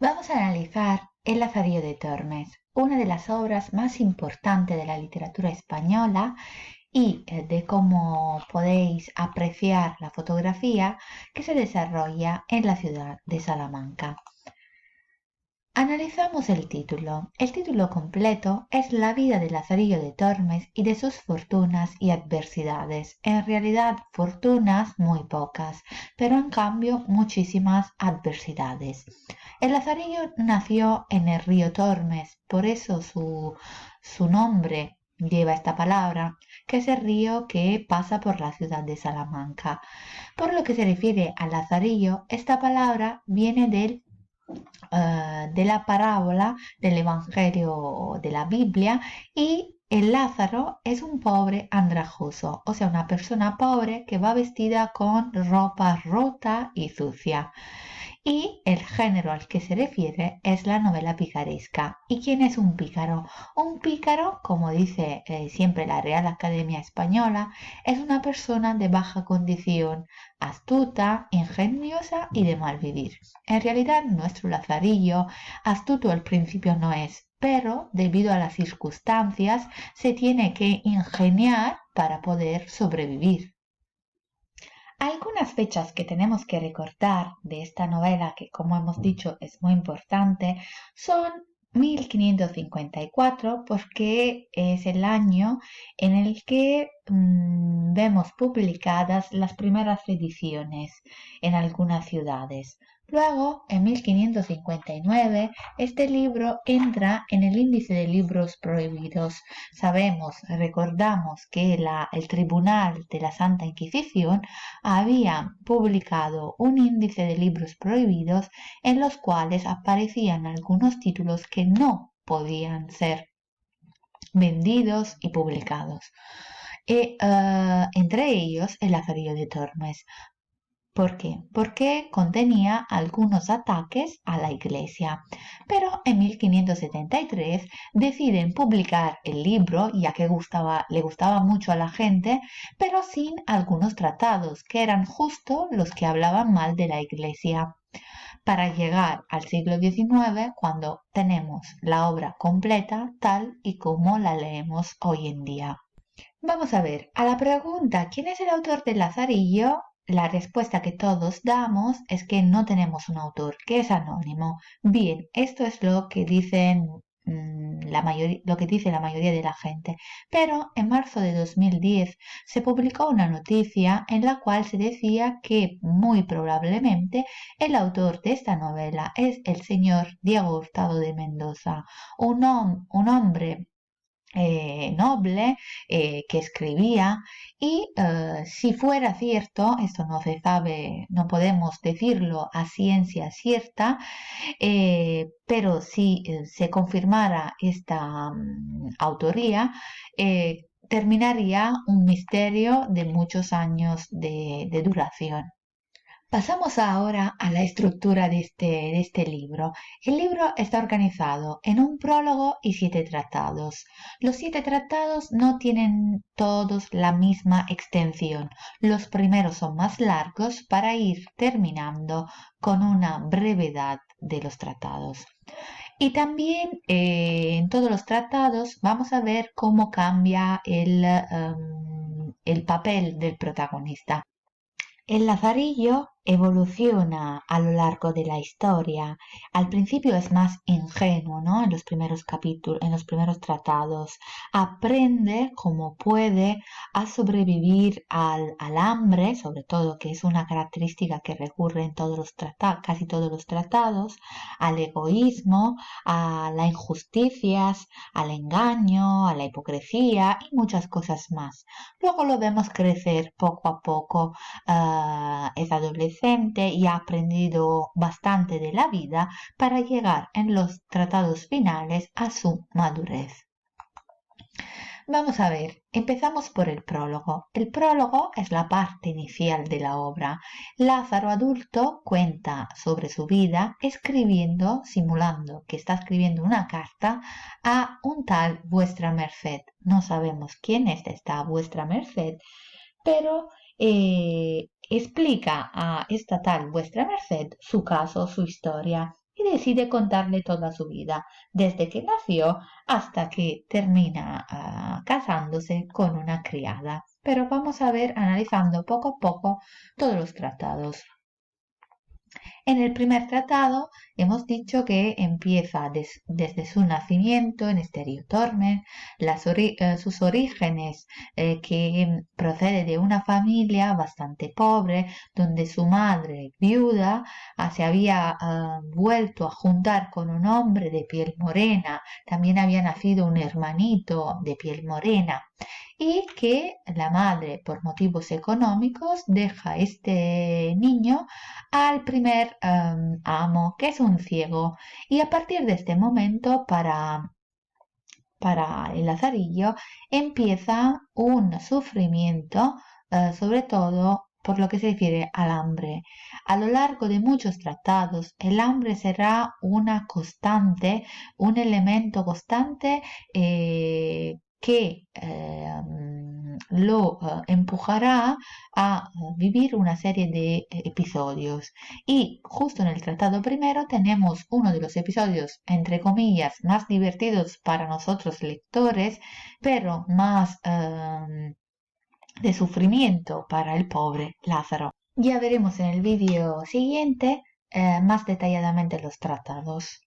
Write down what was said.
Vamos a analizar El Lazarillo de Tormes, una de las obras más importantes de la literatura española y de cómo podéis apreciar la fotografía que se desarrolla en la ciudad de Salamanca. Analizamos el título. El título completo es La vida de Lazarillo de Tormes y de sus fortunas y adversidades. En realidad, fortunas muy pocas, pero en cambio muchísimas adversidades. El Lazarillo nació en el río Tormes, por eso su nombre lleva esta palabra, que es el río que pasa por la ciudad de Salamanca. Por lo que se refiere al Lazarillo, esta palabra viene de la parábola del Evangelio de la Biblia y el Lázaro es un pobre andrajoso, o sea, una persona pobre que va vestida con ropa rota y sucia. Y el género al que se refiere es la novela picaresca. ¿Y quién es un pícaro? Un pícaro, como dice siempre la Real Academia Española, es una persona de baja condición, astuta, ingeniosa y de mal vivir. En realidad, nuestro Lazarillo astuto al principio no es, pero debido a las circunstancias se tiene que ingeniar para poder sobrevivir. Algunas fechas que tenemos que recortar de esta novela, que como hemos dicho es muy importante, son 1554 porque es el año en el que vemos publicadas las primeras ediciones en algunas ciudades. Luego, en 1559, este libro entra en el índice de libros prohibidos. Recordamos que el Tribunal de la Santa Inquisición había publicado un índice de libros prohibidos en los cuales aparecían algunos títulos que no podían ser vendidos y publicados. Entre ellos el Lazarillo de Tormes. ¿Por qué? Porque contenía algunos ataques a la iglesia. Pero en 1573 deciden publicar el libro, ya que le gustaba mucho a la gente, pero sin algunos tratados, que eran justo los que hablaban mal de la iglesia. Para llegar al siglo XIX, cuando tenemos la obra completa tal y como la leemos hoy en día. Vamos a ver, a la pregunta ¿quién es el autor de Lazarillo? La respuesta que todos damos es que no tenemos un autor, que es anónimo. Bien, esto es lo que dicen lo que dice la mayoría de la gente. Pero en marzo de 2010 se publicó una noticia en la cual se decía que muy probablemente el autor de esta novela es el señor Diego Hurtado de Mendoza, un hombre noble que escribía y si fuera cierto, esto no se sabe, no podemos decirlo a ciencia cierta, pero si se confirmara esta autoría, terminaría un misterio de muchos años de duración. Pasamos ahora a la estructura de este libro. El libro está organizado en un prólogo y 7 tratados. Los 7 tratados no tienen todos la misma extensión. Los primeros son más largos para ir terminando con una brevedad de los tratados. Y también en todos los tratados vamos a ver cómo cambia el papel del protagonista. El Lazarillo evoluciona a lo largo de la historia. Al principio es más ingenuo, ¿no? En los primeros capítulos, en los primeros tratados. Aprende como puede a sobrevivir al hambre, sobre todo, que es una característica que recurre en todos los casi todos los tratados, al egoísmo, a las injusticias, al engaño, a la hipocresía y muchas cosas más. Luego lo vemos crecer poco a poco, es adolescente y ha aprendido bastante de la vida para llegar en los tratados finales a su madurez. Vamos a ver, empezamos por el prólogo. El prólogo es la parte inicial de la obra. Lázaro adulto cuenta sobre su vida escribiendo, simulando que está escribiendo una carta a un tal Vuestra Merced. No sabemos quién es esta Vuestra Merced, pero explica a esta tal Vuestra Merced su caso, su historia. y decide contarle toda su vida, desde que nació hasta que termina casándose con una criada. Pero vamos a ver, analizando poco a poco todos los tratados. En el primer tratado hemos dicho que empieza desde su nacimiento en Stereo Torment, sus orígenes, que procede de una familia bastante pobre, donde su madre, viuda, se había vuelto a juntar con un hombre de piel morena, también había nacido un hermanito de piel morena, y que la madre, por motivos económicos, deja este niño al primer amo, que es un ciego, y a partir de este momento para el Lazarillo empieza un sufrimiento, sobre todo por lo que se refiere al hambre. A lo largo de muchos tratados, el hambre será una constante, un elemento constante que lo empujará a vivir una serie de episodios. Y justo en el tratado primero tenemos uno de los episodios, entre comillas, más divertidos para nosotros lectores, pero más de sufrimiento para el pobre Lázaro. Ya veremos en el vídeo siguiente más detalladamente los tratados.